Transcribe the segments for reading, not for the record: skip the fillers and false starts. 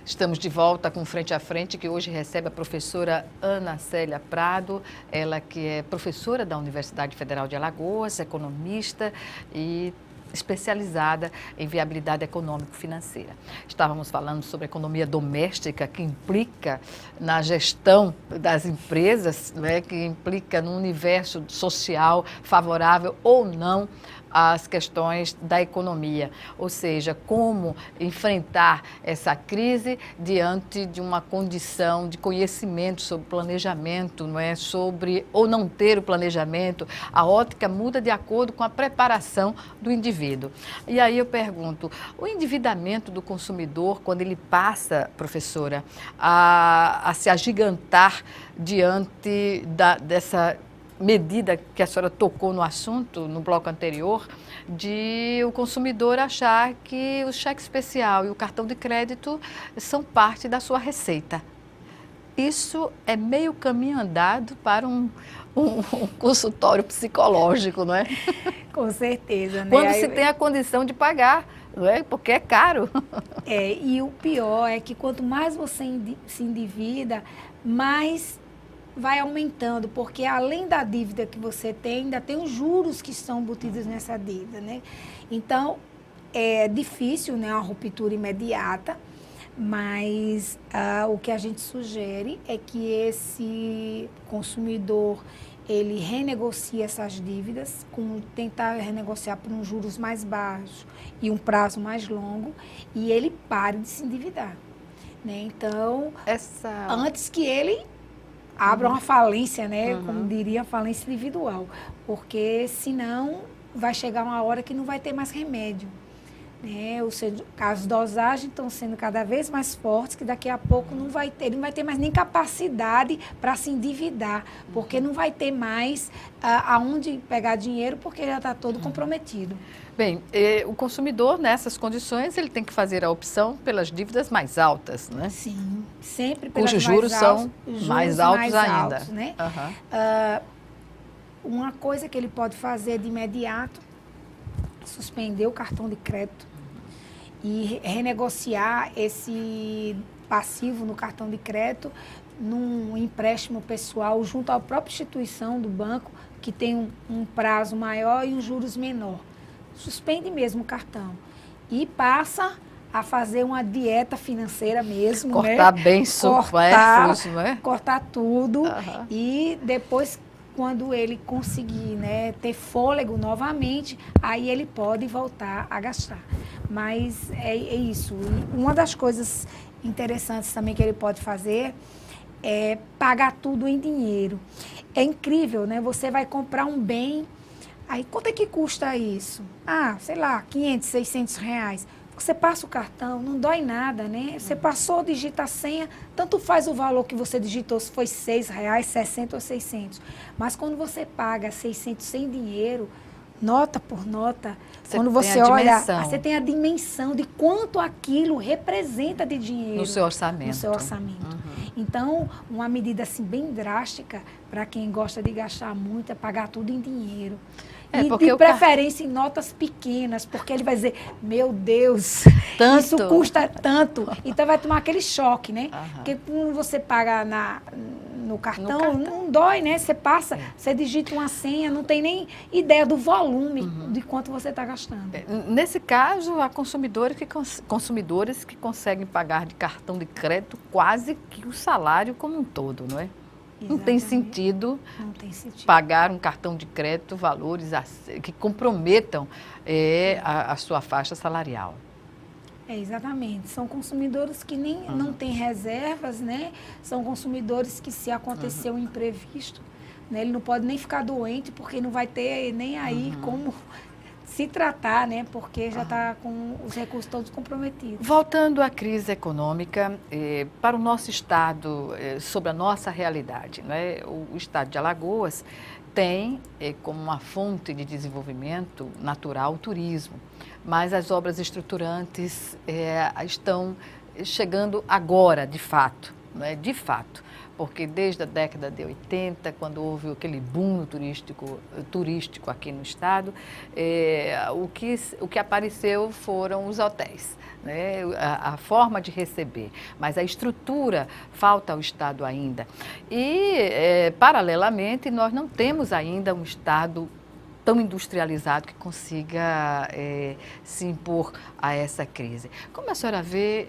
Estamos de volta com Frente a Frente, que hoje recebe a professora Ana Célia Prado, ela que é professora da Universidade Federal de Alagoas, economista e especializada em viabilidade econômico-financeira. Estávamos falando sobre economia doméstica, que implica na gestão das empresas, né, que implica no universo social favorável ou não às questões da economia, ou seja, como enfrentar essa crise diante de uma condição de conhecimento sobre planejamento, não é? Sobre ou não ter o planejamento, a ótica muda de acordo com a preparação do indivíduo. E aí eu pergunto, o endividamento do consumidor, quando ele passa, professora, a se agigantar diante dessa medida que a senhora tocou no assunto, no bloco anterior, de o consumidor achar que o cheque especial e o cartão de crédito são parte da sua receita. Isso é meio caminho andado para um consultório psicológico, não é? Com certeza, né? Quando se tem a condição de pagar, não é? Porque é caro. E o pior é que quanto mais você se endivida, mais vai aumentando, porque além da dívida que você tem, ainda tem os juros que estão embutidos nessa dívida, né? Então, é difícil, né, uma ruptura imediata, mas o que a gente sugere é que esse consumidor, ele renegocie essas dívidas, tentar renegociar por uns juros mais baixos e um prazo mais longo, e ele pare de se endividar, né? Então, antes que ele abra uma falência, né? Como diria, falência individual. Porque senão vai chegar uma hora que não vai ter mais remédio, né? Ou seja, as dosagens estão sendo cada vez mais fortes, que daqui a pouco ele não vai ter mais nem capacidade para se endividar, porque não vai ter mais aonde pegar dinheiro, porque já está todo comprometido. Bem, o consumidor, nessas condições, ele tem que fazer a opção pelas dívidas mais altas, né? Sim, sempre pelas cujos juros são mais altos ainda. Altos, né? Uma coisa que ele pode fazer de imediato, suspender o cartão de crédito e renegociar esse passivo no cartão de crédito num empréstimo pessoal junto à própria instituição do banco, que tem um prazo maior e uns juros menor. Suspende mesmo o cartão e passa a fazer uma dieta financeira mesmo, cortar, né? Bem supérfluos, não é? Cortar tudo e depois, quando ele conseguir, né, ter fôlego novamente, aí ele pode voltar a gastar. Mas é isso. E uma das coisas interessantes também que ele pode fazer é pagar tudo em dinheiro. É incrível, né? Você vai comprar um bem. Aí, quanto é que custa isso? Sei lá, 500, 600 reais. Você passa o cartão, não dói nada, né? Você passou, digita a senha, tanto faz o valor que você digitou, se foi 6 reais, 60 ou 600. Mas quando você paga 600 sem dinheiro, nota por nota, quando você olha, você tem a dimensão de quanto aquilo representa de dinheiro. No seu orçamento. No seu orçamento. Então, uma medida assim bem drástica, para quem gosta de gastar muito, é pagar tudo em dinheiro. E de preferência em notas pequenas, porque ele vai dizer, meu Deus, isso custa tanto. Então vai tomar aquele choque, né? Porque quando você paga no cartão, não dói, né? Você passa, você digita uma senha, não tem nem ideia do volume de quanto você está gastando. Nesse caso, há consumidores que conseguem pagar de cartão de crédito quase que o salário como um todo, não é? Não tem sentido pagar um cartão de crédito valores que comprometam a sua faixa salarial. Exatamente. São consumidores que não têm reservas, né? São consumidores que, se acontecer um imprevisto, né, ele não pode nem ficar doente, porque não vai ter nem aí como se tratar, né? Porque já está com os recursos todos comprometidos. Voltando à crise econômica, para o nosso estado, sobre a nossa realidade, né? O estado de Alagoas tem como uma fonte de desenvolvimento natural o turismo, mas as obras estruturantes estão chegando agora, de fato, né? De fato. porque desde a década de 80, quando houve aquele boom turístico aqui no estado, o que apareceu foram os hotéis, né? A forma de receber, mas a estrutura falta ao estado ainda. E, paralelamente, nós não temos ainda um estado tão industrializado que consiga se impor a essa crise. Como a senhora vê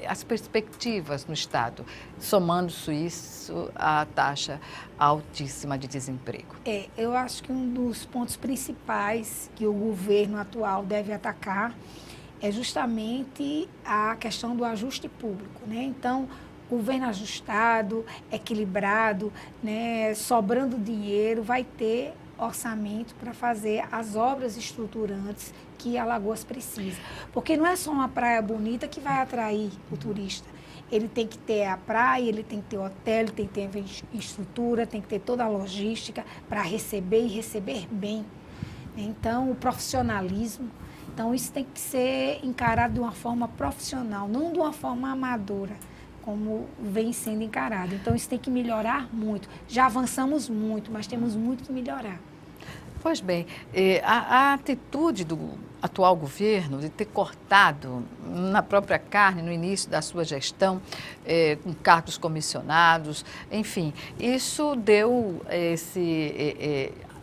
as perspectivas no estado, somando-se isso à taxa altíssima de desemprego? Eu acho que um dos pontos principais que o governo atual deve atacar é justamente a questão do ajuste público, né? Então, governo ajustado, equilibrado, né, sobrando dinheiro, vai ter orçamento para fazer as obras estruturantes que Alagoas precisa. Porque não é só uma praia bonita que vai atrair o turista. Ele tem que ter a praia, ele tem que ter hotel, ele tem que ter estrutura, tem que ter toda a logística para receber e receber bem. Então, o profissionalismo. Então, isso tem que ser encarado de uma forma profissional, não de uma forma amadora, como vem sendo encarado. Então, isso tem que melhorar muito. Já avançamos muito, mas temos muito que melhorar. Pois bem, a atitude do atual governo de ter cortado na própria carne, no início da sua gestão, com cargos comissionados, enfim, isso deu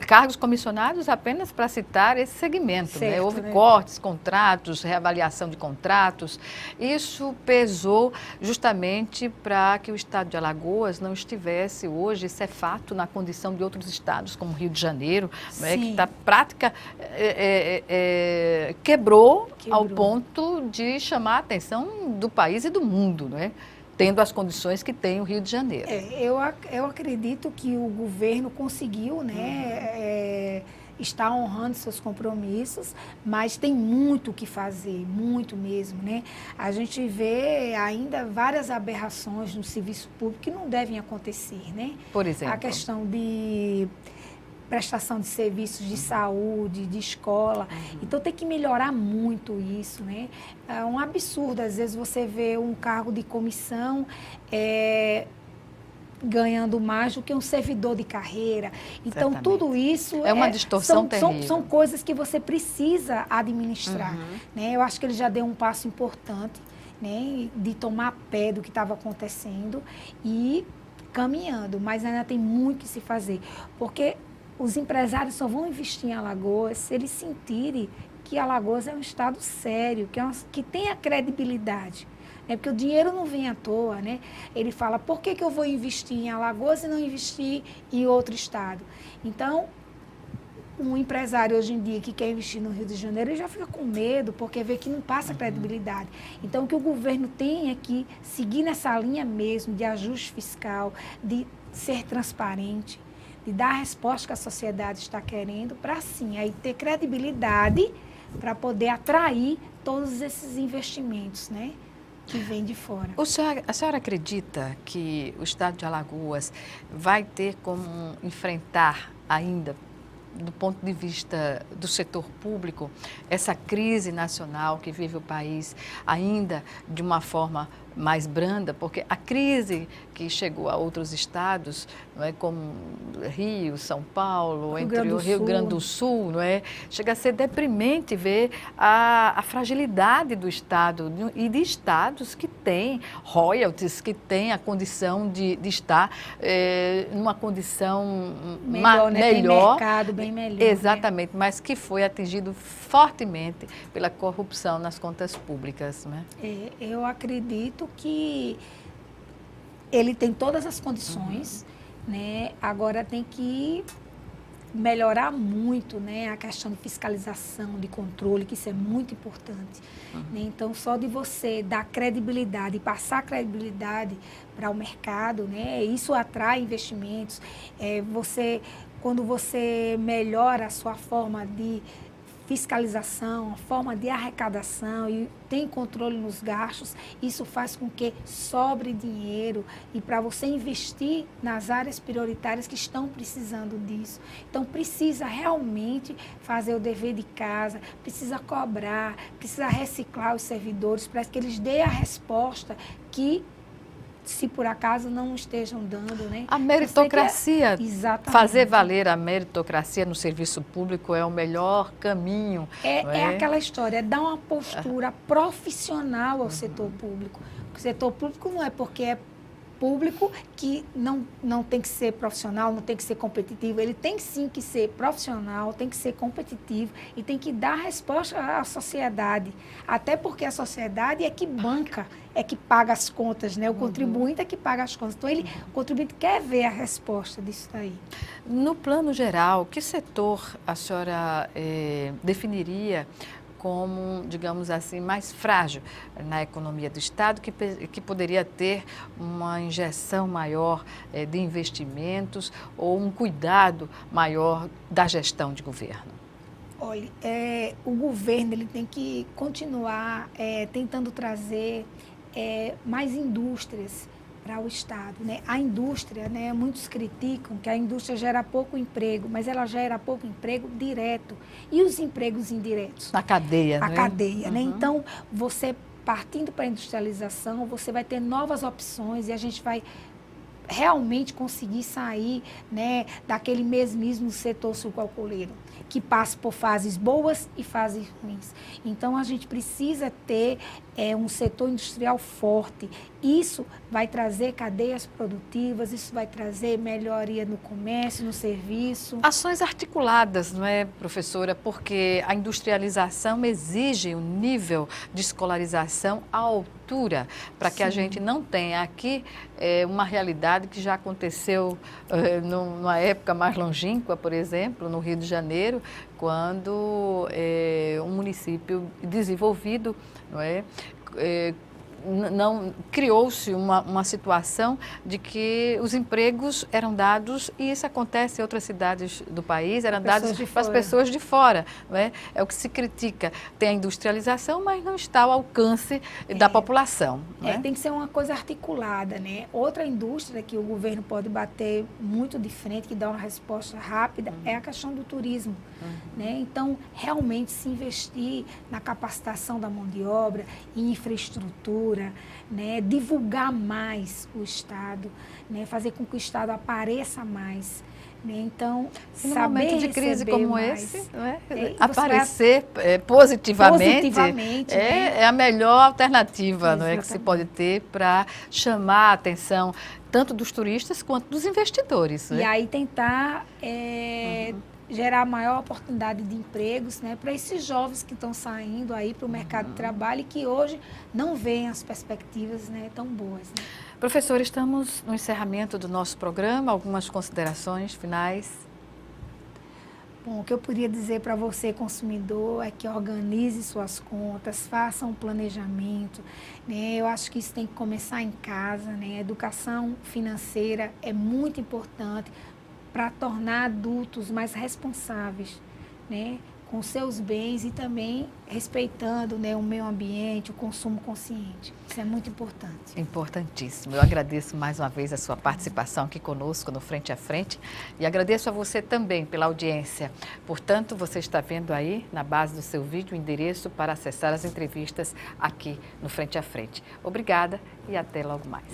cargos comissionados apenas para citar esse segmento, certo, né? Houve cortes, contratos, reavaliação de contratos. Isso pesou justamente para que o estado de Alagoas não estivesse hoje, isso é fato, na condição de outros estados, como Rio de Janeiro, né, que está prática, quebrou ao ponto de chamar a atenção do país e do mundo, né? Tendo as condições que tem o Rio de Janeiro. Eu acredito que o governo conseguiu, né, está honrando seus compromissos, mas tem muito o que fazer, muito mesmo, né? A gente vê ainda várias aberrações no serviço público que não devem acontecer, né? Por exemplo? A questão de prestação de serviços de saúde, de escola. Então, tem que melhorar muito isso, né? É um absurdo, às vezes, você vê um cargo de comissão ganhando mais do que um servidor de carreira. Então, certamente, tudo isso é uma distorção terrível. São coisas que você precisa administrar, né? Eu acho que ele já deu um passo importante, né, de tomar pé do que estava acontecendo e caminhando, mas ainda tem muito que se fazer, porque os empresários só vão investir em Alagoas se eles sentirem que Alagoas é um estado sério, que tem a credibilidade. Né? Porque o dinheiro não vem à toa, né? Ele fala, por que eu vou investir em Alagoas e não investir em outro estado? Então, um empresário hoje em dia que quer investir no Rio de Janeiro, ele já fica com medo, porque vê que não passa credibilidade. Então, o que o governo tem é que seguir nessa linha mesmo de ajuste fiscal, de ser transparente, de dar a resposta que a sociedade está querendo, para sim, aí ter credibilidade para poder atrair todos esses investimentos, né, que vêm de fora. A senhora acredita que o estado de Alagoas vai ter como enfrentar ainda, do ponto de vista do setor público, essa crise nacional que vive o país ainda de uma forma mais branda? Porque a crise que chegou a outros estados, não é, como Rio, São Paulo, entre o Rio Grande do Sul, não é, chega a ser deprimente ver a fragilidade do estado e de estados que têm royalties, que têm a condição de estar numa condição melhor, né? melhor. Tem mercado bem melhor. Exatamente, né? Mas que foi atingido fortemente pela corrupção nas contas públicas, né? Eu acredito que ele tem todas as condições, né? Agora tem que melhorar muito, né, a questão de fiscalização, de controle, que isso é muito importante. Né? Então, só de você dar credibilidade e passar credibilidade para o mercado, né, isso atrai investimentos. Quando você melhora a sua forma de fiscalização, a forma de arrecadação e tem controle nos gastos, isso faz com que sobre dinheiro e para você investir nas áreas prioritárias que estão precisando disso. Então, precisa realmente fazer o dever de casa, precisa cobrar, precisa reciclar os servidores para que eles dêem a resposta que se por acaso não estejam dando, né? A meritocracia, exatamente. Fazer valer a meritocracia no serviço público é o melhor caminho. É aquela história, é dar uma postura profissional ao setor público. O setor público não é porque é público que não tem que ser profissional, não tem que ser competitivo. Ele tem sim que ser profissional, tem que ser competitivo e tem que dar resposta à sociedade. Até porque a sociedade é que banca, é que paga as contas, né? O contribuinte é que paga as contas. Então, o contribuinte quer ver a resposta disso daí. No plano geral, que setor a senhora definiria como, digamos assim, mais frágil na economia do Estado, que poderia ter uma injeção maior de investimentos ou um cuidado maior da gestão de governo? Olha, o governo ele tem que continuar tentando trazer mais indústrias para o Estado, né? A indústria, né, muitos criticam que a indústria gera pouco emprego, mas ela gera pouco emprego direto. E os empregos indiretos? Na cadeia, A né? cadeia, né? Então, você partindo para a industrialização, você vai ter novas opções e a gente vai realmente conseguir sair, né, daquele mesmismo setor sucroalcooleiro, que passa por fases boas e fases ruins. Então, a gente precisa ter um setor industrial forte. Isso vai trazer cadeias produtivas, isso vai trazer melhoria no comércio, no serviço. Ações articuladas, não é, professora? Porque a industrialização exige um nível de escolarização à altura, para que a gente não tenha aqui uma realidade que já aconteceu numa época mais longínqua, por exemplo, no Rio de Janeiro, quando um município desenvolvido, não é, não criou-se uma situação de que os empregos eram dados, e isso acontece em outras cidades do país, eram dados para as pessoas de fora. Não é? É o que se critica. Tem a industrialização, mas não está ao alcance da população. Não é? Tem que ser uma coisa articulada, né? Outra indústria que o governo pode bater muito de frente, que dá uma resposta rápida, é a questão do turismo. Né? Então, realmente se investir na capacitação da mão de obra, em infraestrutura, né? Divulgar mais o Estado, né? Fazer com que o Estado apareça mais. Né? Então, num saber momento de crise como mais, esse, não é? Aparecer positivamente é a melhor alternativa, não é, que se Exatamente. pode ter para chamar a atenção tanto dos turistas quanto dos investidores. E aí tentar gerar maior oportunidade de empregos, né, para esses jovens que estão saindo aí para o mercado de trabalho e que hoje não veem as perspectivas, né, tão boas. Né? Professor, estamos no encerramento do nosso programa. Algumas considerações finais? Bom, o que eu poderia dizer para você, consumidor, é que organize suas contas, faça um planejamento. Né? Eu acho que isso tem que começar em casa. Né? A educação financeira é muito importante para tornar adultos mais responsáveis, né, com seus bens e também respeitando, né, o meio ambiente, o consumo consciente. Isso é muito importante. Importantíssimo. Eu agradeço mais uma vez a sua participação aqui conosco no Frente a Frente e agradeço a você também pela audiência. Portanto, você está vendo aí na base do seu vídeo o endereço para acessar as entrevistas aqui no Frente a Frente. Obrigada e até logo mais.